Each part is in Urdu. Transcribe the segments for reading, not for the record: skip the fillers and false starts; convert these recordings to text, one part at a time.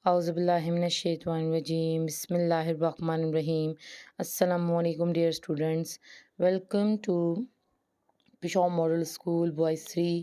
Auzubillahiminash-shaytanir-rajeem. Bismillahir-rahmanir-rahim. Assalamualaikum dear students. Welcome to Peshawar Model School Boys 3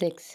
6।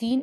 3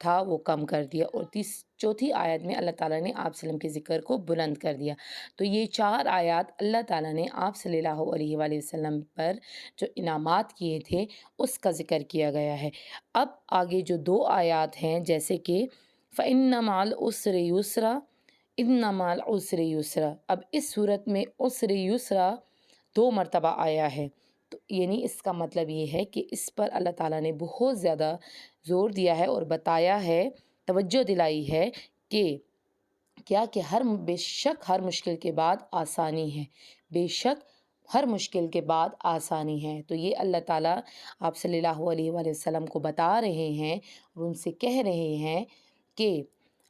تھا وہ کم کر دیا، اور چوتھی آیت میں اللہ تعالیٰ نے آپ صلی اللہ علیہ وسلم کے ذکر کو بلند کر دیا۔ تو یہ 4 آیات اللہ تعالیٰ نے آپ صلی اللہ علیہ وآلہ وسلم پر جو انعامات کیے تھے اس کا ذکر کیا گیا ہے۔ اب آگے جو 2 آیات ہیں جیسے کہ فَإِنَّ مَعَ الْعُسْرِ يُسْرًا اِنَّ مَعَ الْعُسْرِ يُسْرًا، اب اس صورت میں عسر یسرا 2 مرتبہ آیا ہے، تو یعنی اس کا مطلب یہ ہے کہ اس پر اللہ تعالیٰ نے بہت زیادہ زور دیا ہے اور بتایا ہے، توجہ دلائی ہے کہ کیا کہ بے شک ہر مشکل کے بعد آسانی ہے، بے شک ہر مشکل کے بعد آسانی ہے۔ تو یہ اللہ تعالیٰ آپ صلی اللہ علیہ وآلہ وسلم کو بتا رہے ہیں اور ان سے کہہ رہے ہیں کہ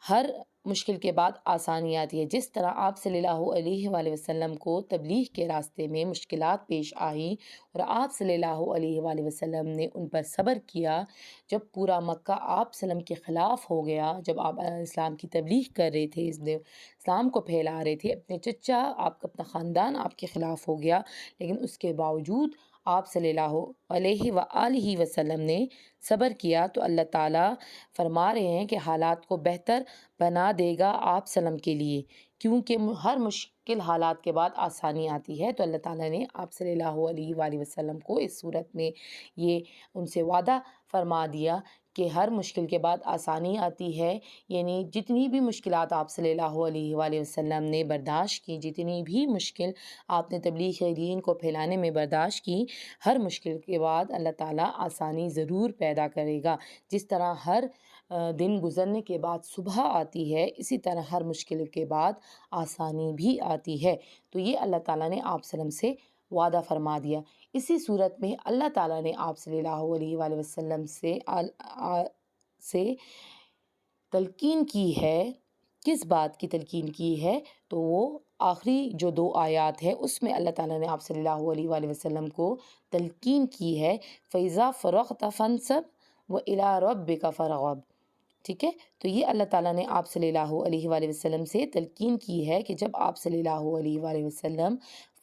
ہر مشکل کے بعد آسانی آتی ہے۔ جس طرح آپ صلی اللہ علیہ وآلہ وسلم کو تبلیغ کے راستے میں مشکلات پیش آئیں اور آپ صلی اللہ علیہ وآلہ وسلم نے ان پر صبر کیا، جب پورا مکہ آپ وسلم کے خلاف ہو گیا، جب آپ اسلام کی تبلیغ کر رہے تھے، اسلام کو پھیلا رہے تھے، اپنے چچا آپ کا اپنا خاندان آپ کے خلاف ہو گیا، لیکن اس کے باوجود آپ صلی اللہ علیہ وآلہ وسلم نے صبر کیا، تو اللہ تعالیٰ فرما رہے ہیں کہ حالات کو بہتر بنا دے گا آپ وسلم کے لیے، کیونکہ ہر مشکل حالات کے بعد آسانی آتی ہے۔ تو اللہ تعالیٰ نے آپ صلی اللہ علیہ وآلہ وسلم کو اس صورت میں یہ ان سے وعدہ فرما دیا کہ ہر مشکل کے بعد آسانی آتی ہے، یعنی جتنی بھی مشکلات آپ صلی اللہ علیہ وآلہ وسلم نے برداشت کی، جتنی بھی مشکل آپ نے تبلیغ دین کو پھیلانے میں برداشت کی، ہر مشکل کے بعد اللہ تعالیٰ آسانی ضرور پیدا کرے گا۔ جس طرح ہر دن گزرنے کے بعد صبح آتی ہے، اسی طرح ہر مشکل کے بعد آسانی بھی آتی ہے۔ تو یہ اللہ تعالیٰ نے آپ صلی اللہ علیہ وسلم سے وعدہ فرما دیا۔ اسی صورت میں اللہ تعالیٰ نے آپ صلی اللہ علیہ وآلہ وسلم سے تلقین کی ہے۔ کس بات کی تلقین کی ہے؟ تو وہ آخری جو 2 آیات ہے اس میں اللہ تعالیٰ نے آپ صلی اللہ علیہ وآلہ وسلم کو تلقین کی ہے، فَإِذَا فَرَغْتَ فَانْصَبْ وَإِلَىٰ رَبِّكَ فَارْغَب۔ ٹھیک ہے، تو یہ اللہ تعالیٰ نے آپ صلی اللہ علیہ وآلہ وسلم سے تلقین کی ہے کہ جب آپ صلی اللہ علیہ وآلہ وسلم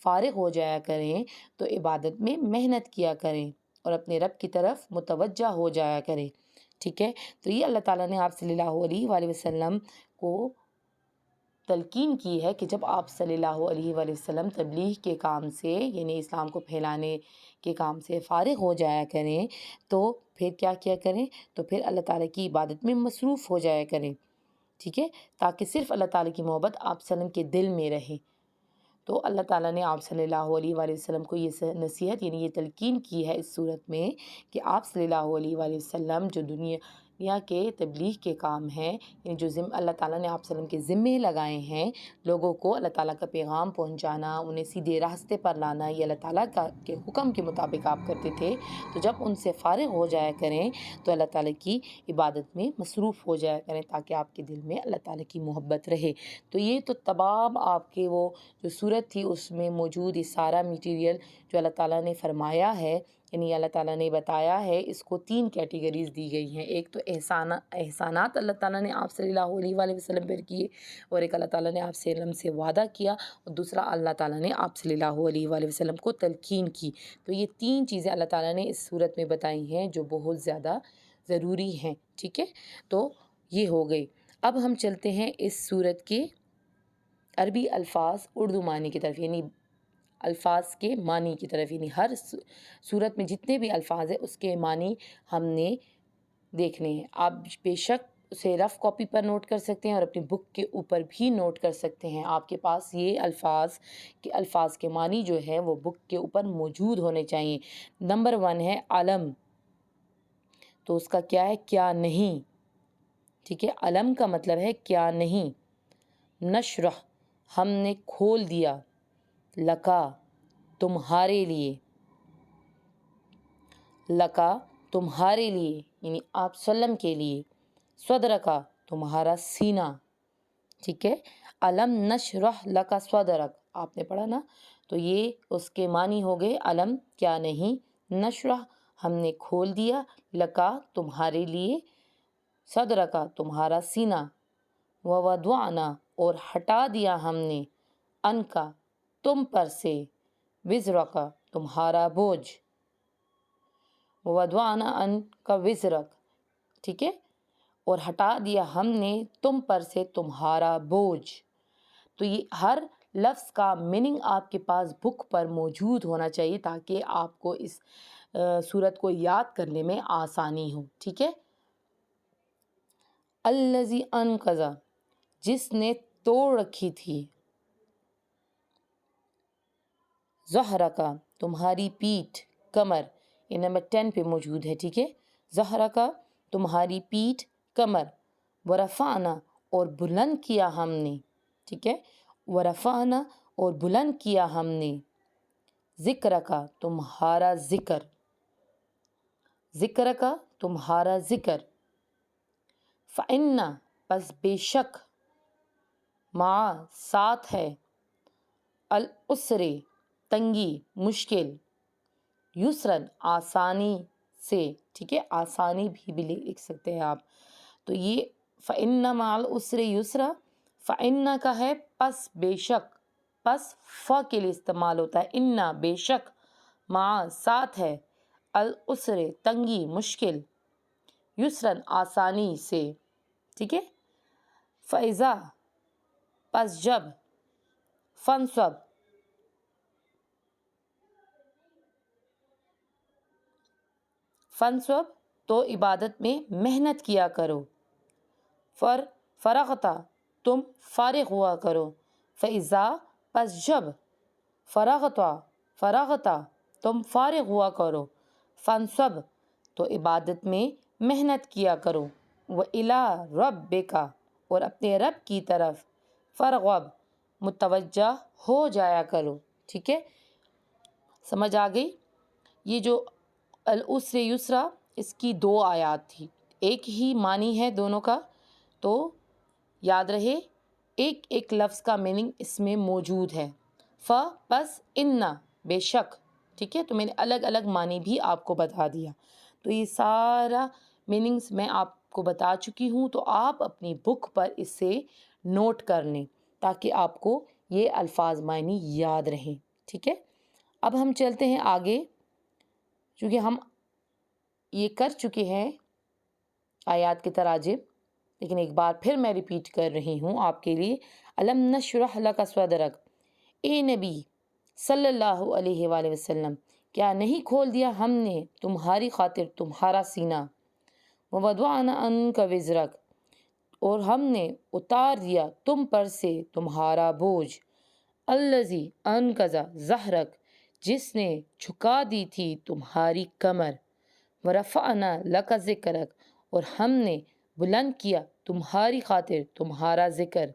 فارغ ہو جایا کریں تو عبادت میں محنت کیا کریں اور اپنے رب کی طرف متوجہ ہو جایا کریں۔ ٹھیک ہے، تو یہ اللہ تعالیٰ نے آپ صلی اللہ علیہ وآلہ وسلم کو تلقین کی ہے کہ جب آپ صلی اللہ علیہ وآلہ وسلم تبلیغ کے کام سے، یعنی اسلام کو پھیلانے کے کام سے فارغ ہو جایا کریں تو پھر کیا کیا کریں؟ تو پھر اللہ تعالیٰ کی عبادت میں مصروف ہو جایا کریں، ٹھیک ہے، تاکہ صرف اللہ تعالیٰ کی محبت آپ صلی اللہ علیہ وسلم کے دل میں رہے۔ تو اللہ تعالیٰ نے آپ صلی اللہ علیہ وآلہ وسلم کو یہ نصیحت، یعنی یہ تلقین کی ہے اس صورت میں کہ آپ صلی اللہ علیہ وآلہ وسلم جو دنیا کے تبلیغ کے کام ہیں، یعنی جو اللہ تعالیٰ نے آپ صلی اللہ علیہ وسلم کے ذمے لگائے ہیں، لوگوں کو اللہ تعالیٰ کا پیغام پہنچانا، انہیں سیدھے راستے پر لانا، یہ اللہ تعالیٰ کے حکم کے مطابق آپ کرتے تھے، تو جب ان سے فارغ ہو جایا کریں تو اللہ تعالیٰ کی عبادت میں مصروف ہو جایا کریں تاکہ آپ کے دل میں اللہ تعالیٰ کی محبت رہے۔ تو یہ تو تمام آپ کے وہ جو صورت تھی اس میں موجود یہ سارا میٹیریل جو اللہ تعالیٰ نے فرمایا ہے، یعنی اللہ تعالیٰ نے بتایا ہے، اس کو 3 کیٹیگریز دی گئی ہیں۔ ایک تو احسانات اللہ تعالیٰ نے آپ صلی اللہ علیہ وآلہ وسلم پر کیے، اور ایک اللہ تعالیٰ نے آپ صلی اللہ علیہ وسلم سے وعدہ کیا، اور دوسرا اللہ تعالیٰ نے آپ صلی اللہ علیہ وآلہ وسلم کو تلقین کی۔ تو یہ 3 چیزیں اللہ تعالیٰ نے اس صورت میں بتائی ہیں جو بہت زیادہ ضروری ہیں، ٹھیک ہے، تو یہ ہو گئی۔ اب ہم چلتے ہیں اس صورت کے عربی الفاظ اردو معنی کی طرف، یعنی الفاظ کے معنی کی طرف، یعنی ہر صورت میں جتنے بھی الفاظ ہیں اس کے معنی ہم نے دیکھنے ہیں۔ آپ بے شک اسے رف کاپی پر نوٹ کر سکتے ہیں اور اپنی بک کے اوپر بھی نوٹ کر سکتے ہیں۔ آپ کے پاس یہ الفاظ کے معنی جو ہے وہ بک کے اوپر موجود ہونے چاہیے۔ نمبر 1 ہے علم، تو اس کا کیا ہے؟ کیا نہیں، ٹھیک ہے، علم کا مطلب ہے کیا نہیں۔ نشرح، ہم نے کھول دیا، لکا، تمہارے لیے، لکا تمہارے لیے یعنی آپ صلی اللہ علیہ وسلم کے لیے، صدرکا تمہارا سینہ، ٹھیک ہے، علم نشرح لکا صدرک، آپ نے پڑھا نا، تو یہ اس کے معنی ہو گئے، علم کیا نہیں، نشرح ہم نے کھول دیا، لکا تمہارے لیے، صدرکا تمہارا سینہ، ووضعنا اور ہٹا دیا ہم نے، انکا تم پر سے، وزرکا تمہارا بوجھ، ووضعنا انکا وزرک، ٹھیک ہے، اور ہٹا دیا ہم نے تم پر سے تمہارا بوجھ. تو یہ ہر لفظ کا میننگ آپ کے پاس بک پر موجود ہونا چاہیے تاکہ آپ کو اس صورت کو یاد کرنے میں آسانی ہو. ٹھیک ہے. الذی انقذ جس نے توڑ رکھی تھی، ظہرکا تمہاری پیٹھ، کمر یہ نمبر 10 پہ موجود ہے. ٹھیک ہے. ظہرکا تمہاری پیٹھ، کمر، ورفعنا اور بلند کیا ہم نے. ٹھیک ہے. ورفعنا اور بلند کیا ہم نے، ذکرکا تمہارا ذکر، ذکرکا تمہارا ذکر. فإنا پس بے شک، مع ساتھ ہے، العسر تنگی، مشکل، یسرن آسانی سے. ٹھیک ہے. آسانی بھی لکھ سکتے ہیں آپ. تو یہ فإن مع العسر یسرا، فإن کا ہے پس بے شک، پس فا کے لیے استعمال ہوتا ہے. انا بے شک، مع ساتھ ہے، العسر تنگی، مشکل، یسرن آسانی سے. ٹھیک ہے. فإذا پس جب، فنصب فنصب تو عبادت میں محنت کیا کرو، فرغتا تم فارغ ہوا کرو، فإذا پس جب، فرغتا تم فارغ ہوا کرو، فنصب تو عبادت میں محنت کیا کرو، وإلی ربک اور اپنے رب کی طرف، فرغب متوجہ ہو جایا کرو. ٹھیک ہے. سمجھ آ گئی. یہ جو العسر یسرا اس کی 2 آیات تھی، ایک ہی معنی ہے دونوں کا، تو یاد رہے ایک ایک لفظ کا میننگ اس میں موجود ہے. پس انا بے شک. ٹھیک ہے. تو میں نے الگ الگ معنی بھی آپ کو بتا دیا. تو یہ سارا میننگز میں آپ کو بتا چکی ہوں، تو آپ اپنی بک پر اسے نوٹ کر لیں تاکہ آپ کو یہ الفاظ معنی یاد رہیں. ٹھیک ہے. اب ہم چلتے ہیں آگے، چونکہ ہم یہ کر چکے ہیں آیات کے تراجم، لیکن ایک بار پھر میں ریپیٹ کر رہی ہوں آپ کے لیے. الم نشرح لک صدرک، اے نبی صلی اللہ علیہ وآلہ وسلم کیا نہیں کھول دیا ہم نے تمہاری خاطر تمہارا سینہ، ووضعنا عنک وزرک اور ہم نے اتار دیا تم پر سے تمہارا بوجھ، الذی انقض ظہرک جس نے جھکا دی تھی تمہاری کمر، ورفعنا لک ذکرک اور ہم نے بلند کیا تمہاری خاطر تمہارا ذکر،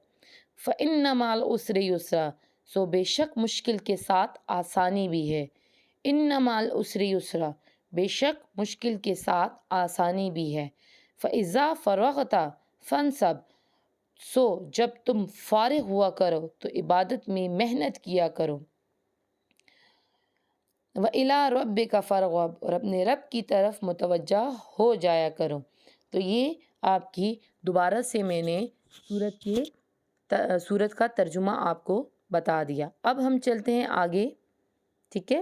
فإن مع العسر یسرا سو بے شک مشکل کے ساتھ آسانی بھی ہے، ان مع العسر یسرا بے شک مشکل کے ساتھ آسانی بھی ہے، فإذا فرغت فانصب سو جب تم فارغ ہوا کرو تو عبادت میں محنت کیا کرو، وإلی ربک فارغب اور اپنے رب کی طرف متوجہ ہو جایا کرو. تو یہ آپ کی دوبارہ سے میں نے سورت کا ترجمہ آپ کو بتا دیا. اب ہم چلتے ہیں آگے. ٹھیک ہے.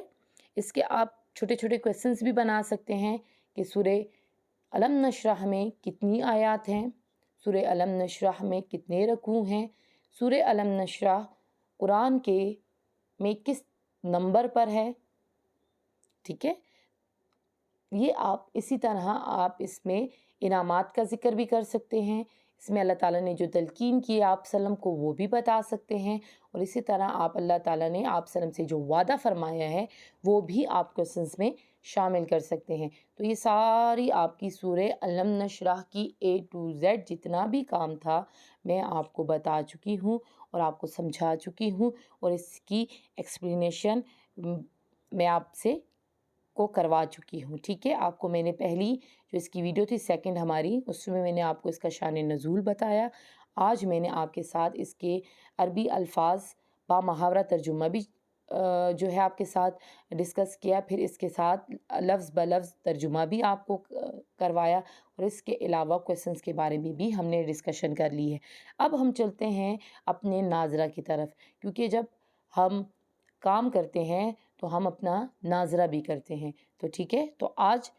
اس کے آپ چھوٹے چھوٹے کویسچنس بھی بنا سکتے ہیں کہ سورہ الم نشرح میں کتنی آیات ہیں، سورہ الم نشرح میں کتنے رکوع ہیں، سورہ الم نشرح قرآن کے میں کس نمبر پر ہے. ٹھیک ہے. یہ آپ اسی طرح آپ اس میں انعامات کا ذکر بھی کر سکتے ہیں، اس میں اللہ تعالیٰ نے جو تلقین کی آپ وسلم کو وہ بھی بتا سکتے ہیں، اور اسی طرح آپ اللہ تعالیٰ نے آپ وسلم سے جو وعدہ فرمایا ہے وہ بھی آپ کویسچنس میں شامل کر سکتے ہیں. تو یہ ساری آپ کی سورہ الم نشرح کی A to Z جتنا بھی کام تھا میں آپ کو بتا چکی ہوں اور آپ کو سمجھا چکی ہوں، اور اس کی ایکسپلینیشن میں آپ سے کو کروا چکی ہوں. ٹھیک ہے. آپ کو میں نے پہلی جو اس کی ویڈیو تھی سیکنڈ ہماری، اس میں نے آپ کو اس کا شان نزول بتایا. آج میں نے آپ کے ساتھ اس کے عربی الفاظ با محاورہ ترجمہ بھی جو ہے آپ کے ساتھ ڈسکس کیا، پھر اس کے ساتھ لفظ بلفظ ترجمہ بھی آپ کو کروایا، اور اس کے علاوہ کویسچنس کے بارے میں بھی ہم نے ڈسکشن کر لی ہے. اب ہم چلتے ہیں اپنے ناظرہ کی طرف، کیونکہ جب ہم کام کرتے ہیں تو ہم اپنا ناظرہ بھی کرتے ہیں. تو ٹھیک ہے. تو آج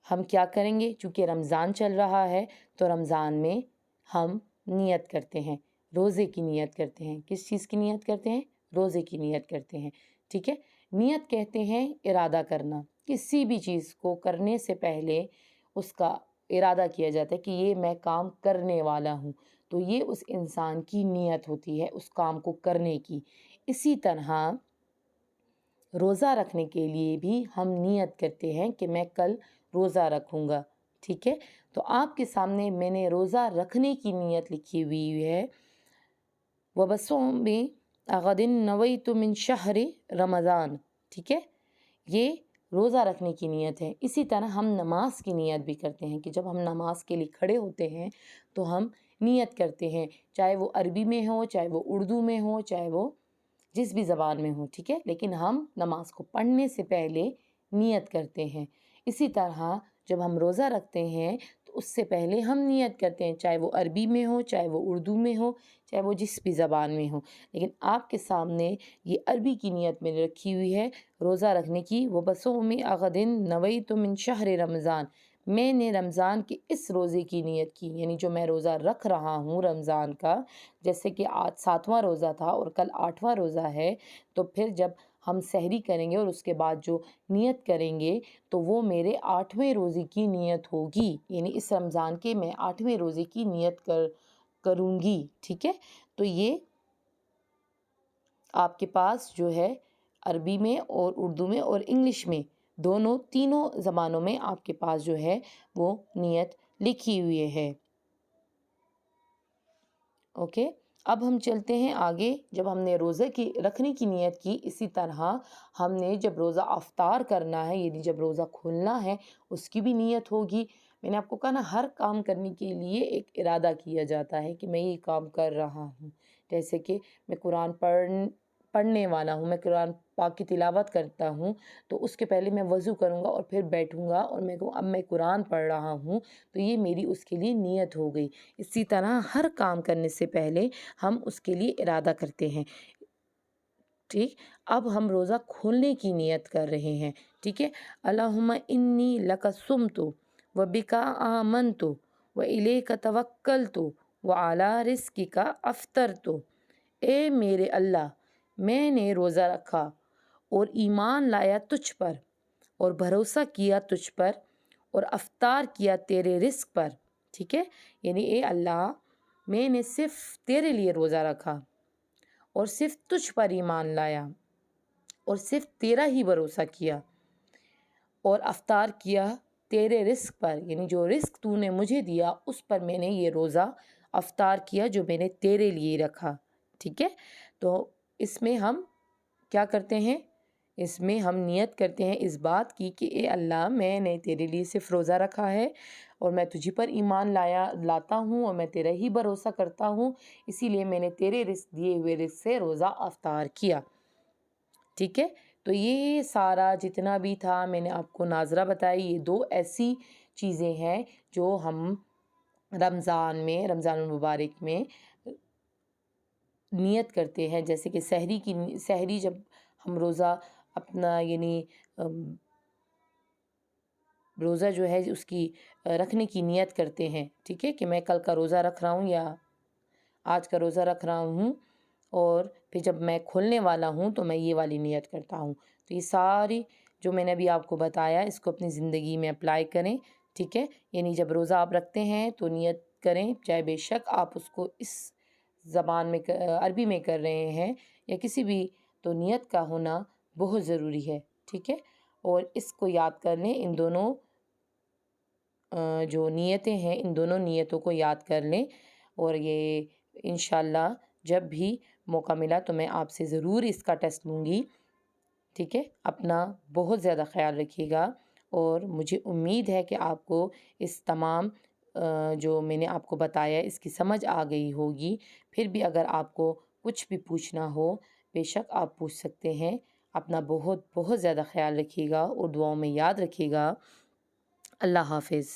ہم کیا کریں گے؟ چونکہ رمضان چل رہا ہے تو رمضان میں ہم نیت کرتے ہیں، روزے کی نیت کرتے ہیں۔ کس چیز کی نیت کرتے ہیں؟ روزے کی نیت کرتے ہیں، ٹھیک ہے۔ نیت کہتے ہیں ارادہ کرنا، کسی بھی چیز کو کرنے سے پہلے اس کا ارادہ کیا جاتا ہے کہ یہ میں کام کرنے والا ہوں، تو یہ اس انسان کی نیت ہوتی ہے اس کام کو کرنے کی۔ اسی طرح روزہ رکھنے کے لیے بھی ہم نیت کرتے ہیں کہ میں کل روزہ رکھوں گا، ٹھیک ہے۔ تو آپ کے سامنے میں نے روزہ رکھنے کی نیت لکھی ہوئی ہے، وَبَصَوْمِ غَدٍ نَوَيْتُ مِنْ شَهْرِ رمضان، ٹھیک ہے۔ یہ روزہ رکھنے کی نیت ہے۔ اسی طرح ہم نماز کی نیت بھی کرتے ہیں کہ جب ہم نماز کے لیے کھڑے ہوتے ہیں تو ہم نیت کرتے ہیں، چاہے وہ عربی میں ہو، چاہے وہ اردو میں ہو، چاہے وہ جس بھی زبان میں ہو، ٹھیک ہے، لیکن ہم نماز کو پڑھنے سے پہلے نیت کرتے ہیں۔ اسی طرح جب ہم روزہ رکھتے ہیں تو اس سے پہلے ہم نیت کرتے ہیں، چاہے وہ عربی میں ہو، چاہے وہ اردو میں ہو، چاہے وہ جس بھی زبان میں ہو۔ لیکن آپ کے سامنے یہ عربی کی نیت میں نے رکھی ہوئی ہے روزہ رکھنے کی، وَبَصَوْمِ غَدٍ نَوَيْتُ مِنْ شَهْرِ رمضان، میں نے رمضان کے اس روزے کی نیت کی، یعنی جو میں روزہ رکھ رہا ہوں رمضان کا، جیسے کہ آج 7واں روزہ تھا اور کل 8واں روزہ ہے، تو پھر جب ہم سحری کریں گے اور اس کے بعد جو نیت کریں گے تو وہ میرے 8ویں روزے کی نیت ہوگی، یعنی اس رمضان کے میں 8ویں روزے کی نیت کروں گی، ٹھیک ہے۔ تو یہ آپ کے پاس جو ہے عربی میں اور اردو میں اور انگلش میں تینوں زبانوں میں آپ کے پاس جو ہے وہ نیت لکھی ہوئی ہے، اوکے۔ اب ہم چلتے ہیں آگے۔ جب ہم نے روزے کی رکھنے کی نیت کی، اسی طرح ہم نے جب روزہ افطار کرنا ہے، یعنی جب روزہ کھولنا ہے، اس کی بھی نیت ہوگی۔ میں نے آپ کو کہا نا، ہر کام کرنے کے لیے ایک ارادہ کیا جاتا ہے کہ میں یہ کام کر رہا ہوں۔ جیسے کہ میں قرآن پڑھنے والا ہوں، میں قرآن پاک کی تلاوت کرتا ہوں، تو اس کے پہلے میں وضو کروں گا اور پھر بیٹھوں گا اور میں اب میں قرآن پڑھ رہا ہوں، تو یہ میری اس کے لیے نیت ہو گئی۔ اسی طرح ہر کام کرنے سے پہلے ہم اس کے لیے ارادہ کرتے ہیں، ٹھیک۔ اب ہم روزہ کھولنے کی نیت کر رہے ہیں، ٹھیک ہے۔ اللہم انی لک صمت وبک آمنت والیک توکلت وعلی رزقک افطرت، اے میرے اللہ، میں نے روزہ رکھا اور ایمان لایا تجھ پر اور بھروسہ کیا تجھ پر اور افطار کیا تیرے رزق پر، ٹھیک ہے۔ یعنی اے اللہ، میں نے صرف تیرے لیے روزہ رکھا اور صرف تجھ پر ایمان لایا اور صرف تیرا ہی بھروسہ کیا اور افطار کیا تیرے رزق پر، یعنی جو رزق تو نے مجھے دیا اس پر میں نے یہ روزہ افطار کیا جو میں نے تیرے لیے رکھا، ٹھیک ہے۔ تو اس میں ہم کیا کرتے ہیں؟ اس میں ہم نیت کرتے ہیں اس بات کی کہ اے اللہ، میں نے تیرے لیے صرف روزہ رکھا ہے اور میں تجھی پر ایمان لاتا ہوں اور میں تیرا ہی بھروسہ کرتا ہوں، اسی لیے میں نے تیرے رزق دیے ہوئے رزق سے روزہ افطار کیا، ٹھیک ہے۔ تو یہ سارا جتنا بھی تھا میں نے آپ کو ناظرہ بتائی، یہ 2 ایسی چیزیں ہیں جو ہم رمضان المبارک میں نیت کرتے ہیں، جیسے کہ سحری جب ہم روزہ اپنا یعنی روزہ جو ہے اس کی رکھنے کی نیت کرتے ہیں، ٹھیک ہے، کہ میں کل کا روزہ رکھ رہا ہوں یا آج کا روزہ رکھ رہا ہوں، اور پھر جب میں کھولنے والا ہوں تو میں یہ والی نیت کرتا ہوں۔ تو یہ ساری جو میں نے ابھی آپ کو بتایا اس کو اپنی زندگی میں اپلائی کریں، ٹھیک ہے۔ یعنی جب روزہ آپ رکھتے ہیں تو نیت کریں، چاہے بے شک آپ اس کو اس زبان میں عربی میں کر رہے ہیں یا کسی بھی، تو نیت کا ہونا بہت ضروری ہے، ٹھیک ہے۔ اور اس کو یاد کر لیں، ان دونوں جو نیتیں ہیں ان دونوں نیتوں کو یاد کر لیں، اور یہ انشاءاللہ جب بھی موقع ملا تو میں آپ سے ضرور اس کا ٹیسٹ لوں گی، ٹھیک ہے۔ اپنا بہت زیادہ خیال رکھیے گا، اور مجھے امید ہے کہ آپ کو اس تمام جو میں نے آپ کو بتایا اس کی سمجھ آ گئی ہوگی۔ پھر بھی اگر آپ کو کچھ بھی پوچھنا ہو بے شک آپ پوچھ سکتے ہیں۔ اپنا بہت بہت زیادہ خیال رکھیے گا اور دعاؤں میں یاد رکھیے گا۔ اللہ حافظ۔